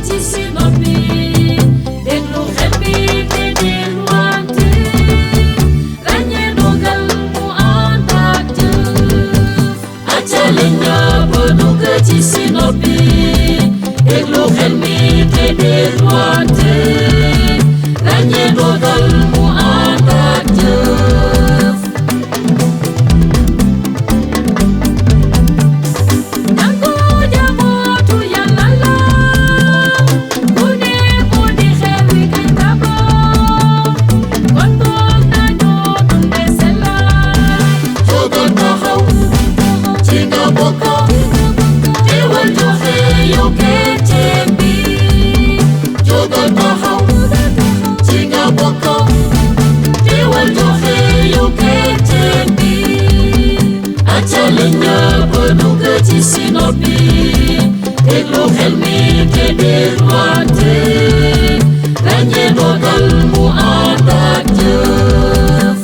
ci si noppi déglu xel mi te dégluwante ràññee dogal mu ànd ak jëf acale ñëpp dugg ci si noppi déglu xel mi te dégluwante ràññee dogal mu ànd ak jëf ci si noppi déglu xel mi te dégluwante ràññee dogal mu ànd ak jëf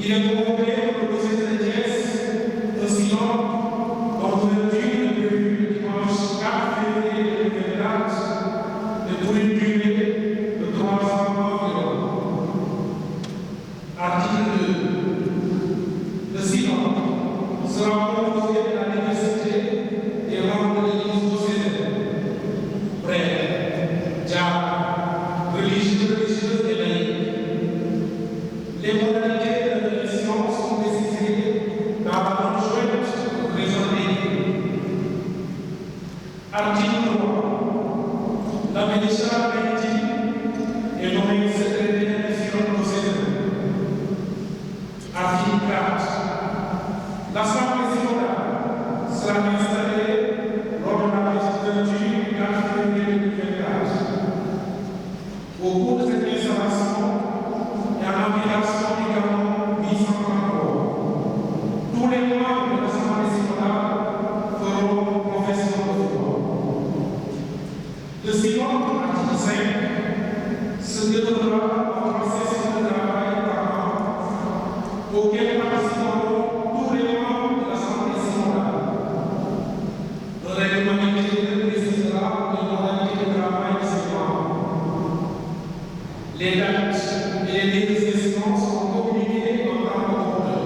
Il est proposé pour le procès de Thiès un silence d'ouverture prévu le dimanche 4 février 2024 et pour une durée de 3 mois environ. Article 2. Le silence sera proposé à la diversité des membres de l'Église diocésaine, prêtres, diacres, religieuses et laïcs. Les modalités de l'élection sont précisées dans la note jointe présentée. Article 3. L'abbé Charles Benty est nommé secrétaire du synode diocésain. Article 4. L'Assemblée synodale sera installée lors de la présidence du 4 février 2024. Au cours de cette installation, et à l'application du canon 833. Tous les membres de l'Assemblée synodale feront confession de foi. Le synode, article 5, se déroulera en session de travail par an, auquel participeront tous les membres de l'Assemblée synodale. Le règlement intérieur précisera les modalités de travail de ces membres. Les dates et les négociations sont communiquées en temps opportun.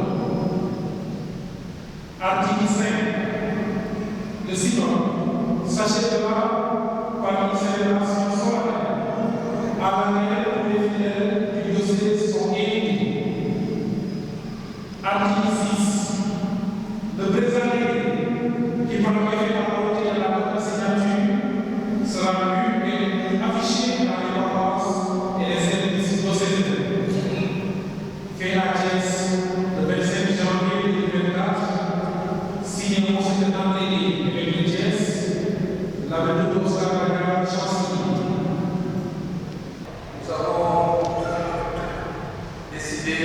Article 5. Le synode s'achèvera par une célébration solennelle à laquelle tous les fidèles du diocèse sont invités. Article 6. Le présent décret, qui permet d'apporter à la bonne signature, sera lu et affiché dans les paroisses et les services diocésains. Fait à Thiès le 25 janvier 2024, signé Monseigneur André évêque de Thiès, l'abbé de Oscar Bagarre, chancelier. Nous avons décidé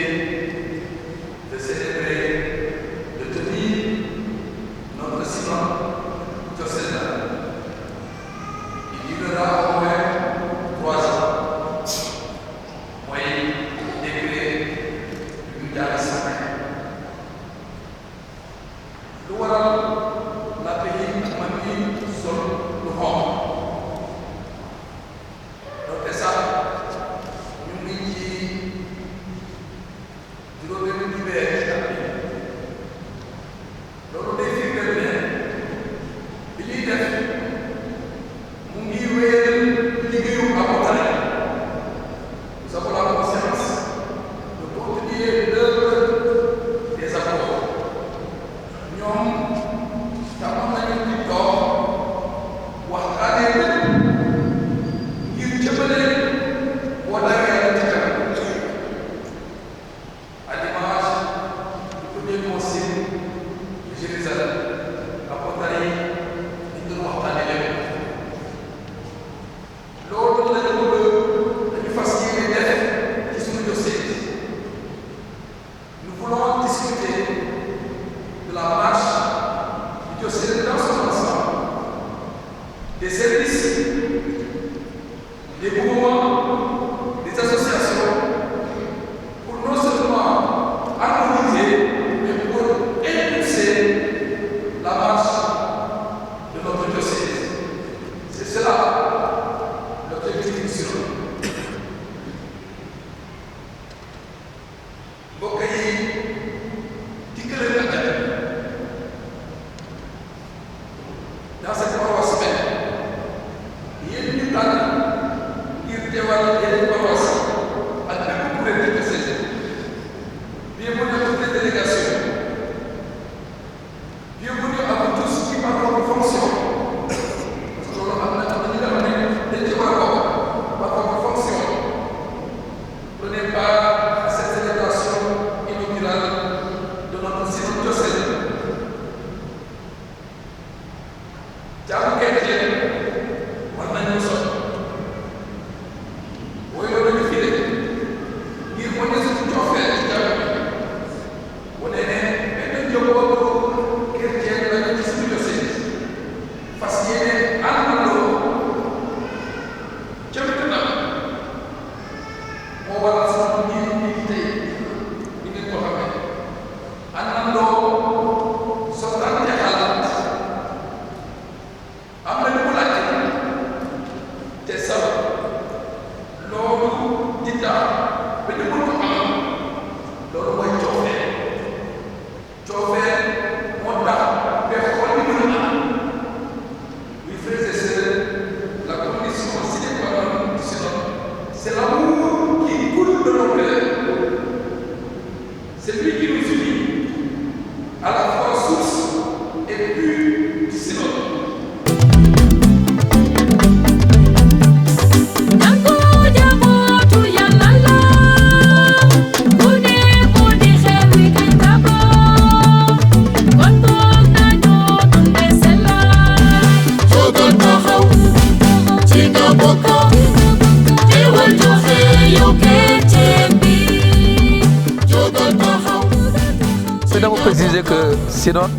disais que synode,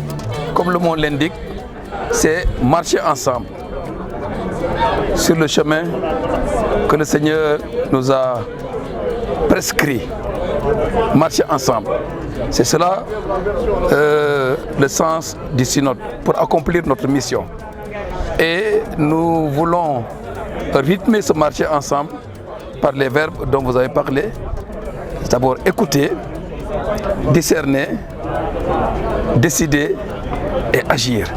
comme le mot l'indique, c'est marcher ensemble sur le chemin que le Seigneur nous a prescrit. Marcher ensemble. C'est cela le sens du synode, pour accomplir notre mission. Et nous voulons rythmer ce marché ensemble par les verbes dont vous avez parlé. D'abord écouter, discerner, décider et agir.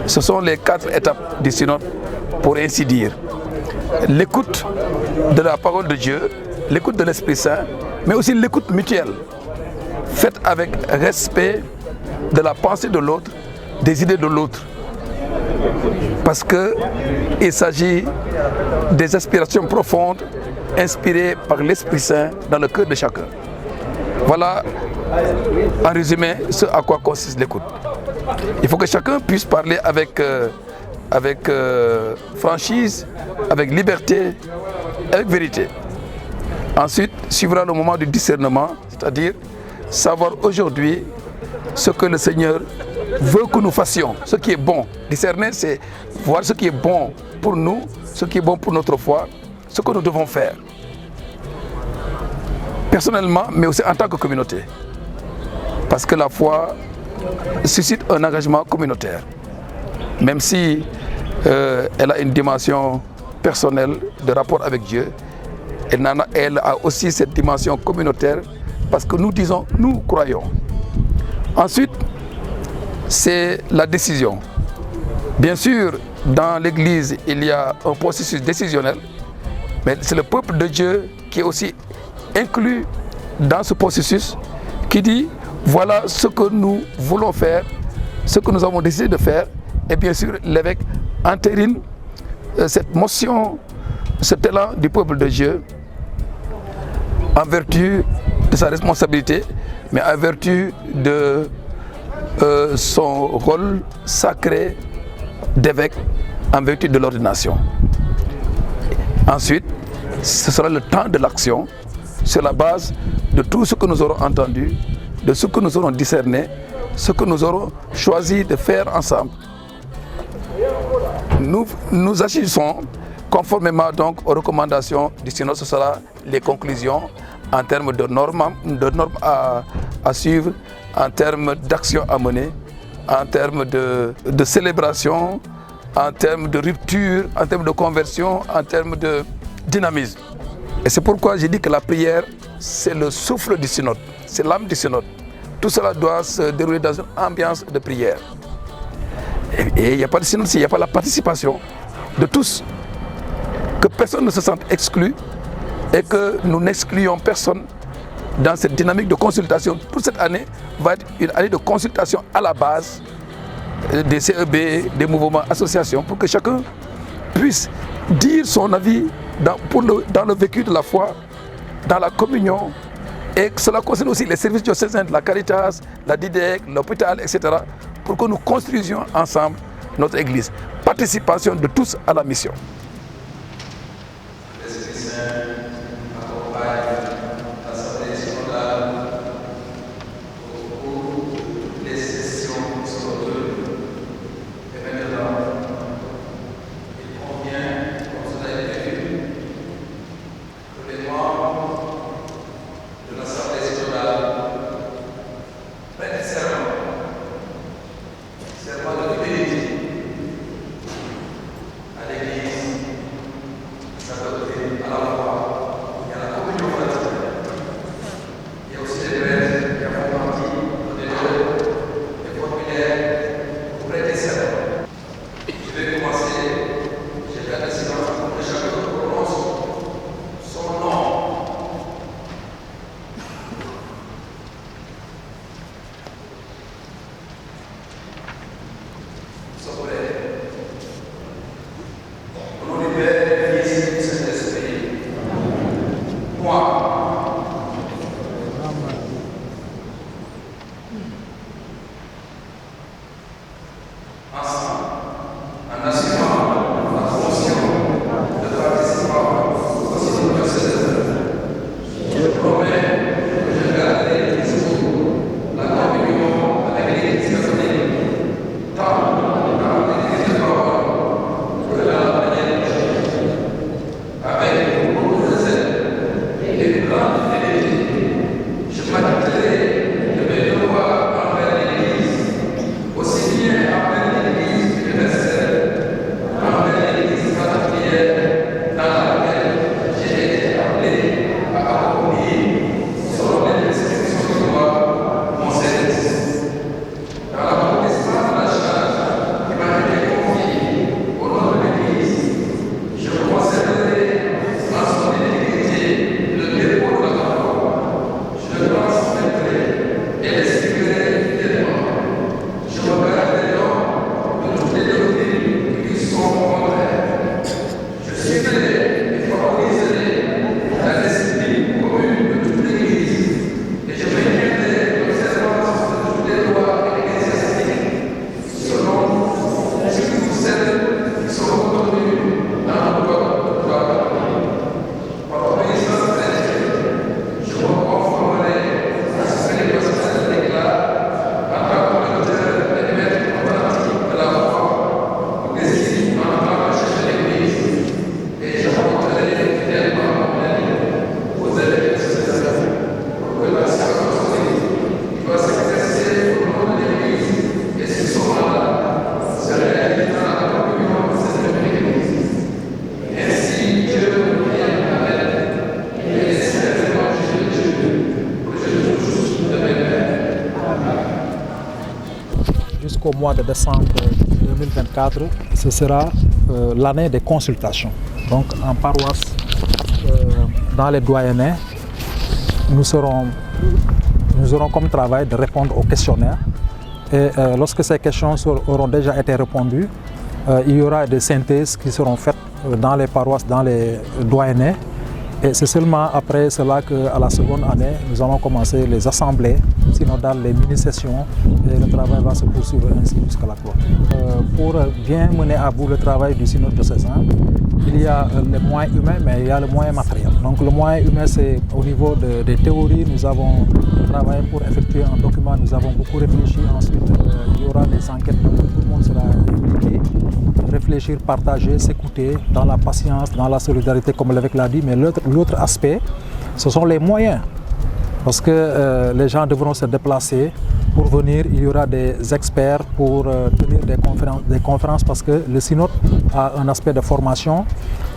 Ce sont les 4 étapes du synode, pour ainsi dire. L'écoute de la parole de Dieu, l'écoute de l'Esprit Saint, mais aussi l'écoute mutuelle, faite avec respect de la pensée de l'autre, des idées de l'autre. Parce qu'il s'agit des aspirations profondes inspirées par l'Esprit Saint dans le cœur de chacun. Voilà, en résumé, ce à quoi consiste l'écoute. Il faut que chacun puisse parler avec franchise, avec liberté, avec vérité. Ensuite, suivra le moment du discernement, c'est-à-dire savoir aujourd'hui ce que le Seigneur veut que nous fassions, ce qui est bon. Discerner, c'est voir ce qui est bon pour nous, ce qui est bon pour notre foi, ce que nous devons faire. Personnellement, mais aussi en tant que communauté. Parce que la foi suscite un engagement communautaire. Même si elle a une dimension personnelle de rapport avec Dieu, elle a aussi cette dimension communautaire parce que nous disons, nous croyons. Ensuite, c'est la décision. Bien sûr, dans l'Église, il y a un processus décisionnel, mais c'est le peuple de Dieu qui est aussi inclus dans ce processus, qui dit, voilà ce que nous voulons faire, ce que nous avons décidé de faire, et bien sûr, l'évêque entérine cette motion, cet élan du peuple de Dieu, en vertu de sa responsabilité, mais en vertu de son rôle sacré d'évêque, en vertu de l'ordination. Ensuite, ce sera le temps de l'action, sur la base de tout ce que nous aurons entendu, de ce que nous aurons discerné, ce que nous aurons choisi de faire ensemble. Nous agissons conformément donc aux recommandations du synode. Ce sera les conclusions en termes de normes à suivre, en termes d'actions à mener, en termes de célébration, en termes de rupture, en termes de conversion, en termes de dynamisme. Et c'est pourquoi j'ai dit que la prière, c'est le souffle du synode, c'est l'âme du synode. Tout cela doit se dérouler dans une ambiance de prière. Et il n'y a pas de synode s'il n'y a pas la participation de tous. Que personne ne se sente exclu et que nous n'excluons personne dans cette dynamique de consultation. Toute cette année va être une année de consultation à la base des CEB, des mouvements, associations, pour que chacun puisse dire son avis dans le vécu de la foi, dans la communion. Et que cela concerne aussi les services diocésains de la Caritas, la DIDEC, l'hôpital, etc. pour que nous construisions ensemble notre Église. Participation de tous à la mission. L'Esprit Saint accompagne l'Assemblée synodale pour les sessions qui sont tenues. Et maintenant, il convient, comme cela est prévu, que les membres de l'Assemblée synodale prêtent serment de fidélité à l'Église, sa doctrine, à la foi et à la communion fraternelle. Il y a aussi des prêtres qui font partie des formulaires pour prêter serment. Je vais commencer, j'ai fait la silence pour que chacun prononce son nom. jusqu'au mois de décembre 2024, ce sera l'année des consultations. Donc en paroisse, dans les doyennés, nous aurons comme travail de répondre aux questionnaires. Et lorsque ces questions auront déjà été répondues, il y aura des synthèses qui seront faites dans les paroisses, dans les doyennés. Et c'est seulement après cela qu'à la seconde année, nous allons commencer les assemblées synodales, les mini-sessions, et le travail va se poursuivre ainsi jusqu'à la clôture. Pour bien mener à bout le travail du synode diocésain, il y a les moyens humains, mais il y a le moyen matériel. Donc le moyen humain, c'est au niveau des théories, nous avons travaillé pour effectuer un document, nous avons beaucoup réfléchi. Ensuite, il y aura des enquêtes, tout le monde sera impliqué. Réfléchir, partager, s'écouter dans la patience, dans la solidarité, comme l'évêque l'a dit. Mais l'autre aspect, ce sont les moyens. Parce que les gens devront se déplacer pour venir. Il y aura des experts pour tenir des conférences parce que le synode a un aspect de formation.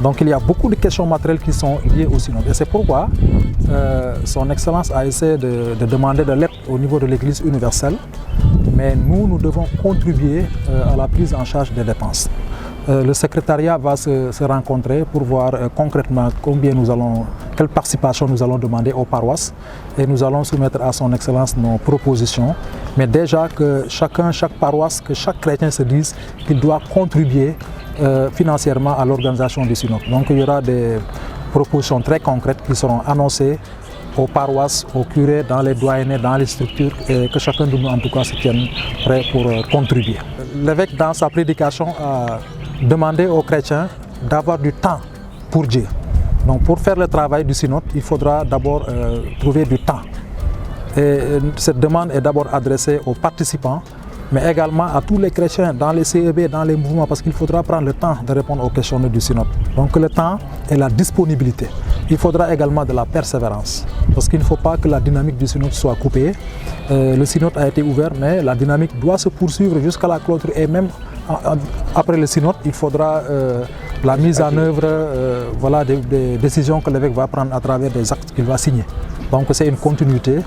Donc il y a beaucoup de questions matérielles qui sont liées au synode. Et c'est pourquoi son Excellence a essayé de demander de l'aide au niveau de l'Église universelle. Mais nous devons contribuer à la prise en charge des dépenses. Le secrétariat va se rencontrer pour voir concrètement quelle participation nous allons demander aux paroisses et nous allons soumettre à son Excellence nos propositions. Mais déjà que chaque paroisse, que chaque chrétien se dise qu'il doit contribuer financièrement à l'organisation du synode. Donc il y aura des propositions très concrètes qui seront annoncées aux paroisses, aux curés, dans les doyennés, dans les structures, et que chacun de nous en tout cas se tienne prêt pour contribuer. L'évêque dans sa prédication a demandé aux chrétiens d'avoir du temps pour Dieu. Donc pour faire le travail du synode, il faudra d'abord trouver du temps. Et cette demande est d'abord adressée aux participants, mais également à tous les chrétiens dans les CEB, dans les mouvements, parce qu'il faudra prendre le temps de répondre aux questions du synode. Donc le temps et la disponibilité. Il faudra également de la persévérance, parce qu'il ne faut pas que la dynamique du synode soit coupée. Le synode a été ouvert, mais la dynamique doit se poursuivre jusqu'à la clôture, et même après le synode, il faudra la mise en œuvre des décisions que l'évêque va prendre à travers des actes qu'il va signer. Donc c'est une continuité.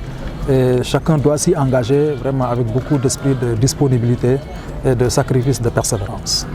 Et chacun doit s'y engager vraiment avec beaucoup d'esprit de disponibilité et de sacrifice, de persévérance.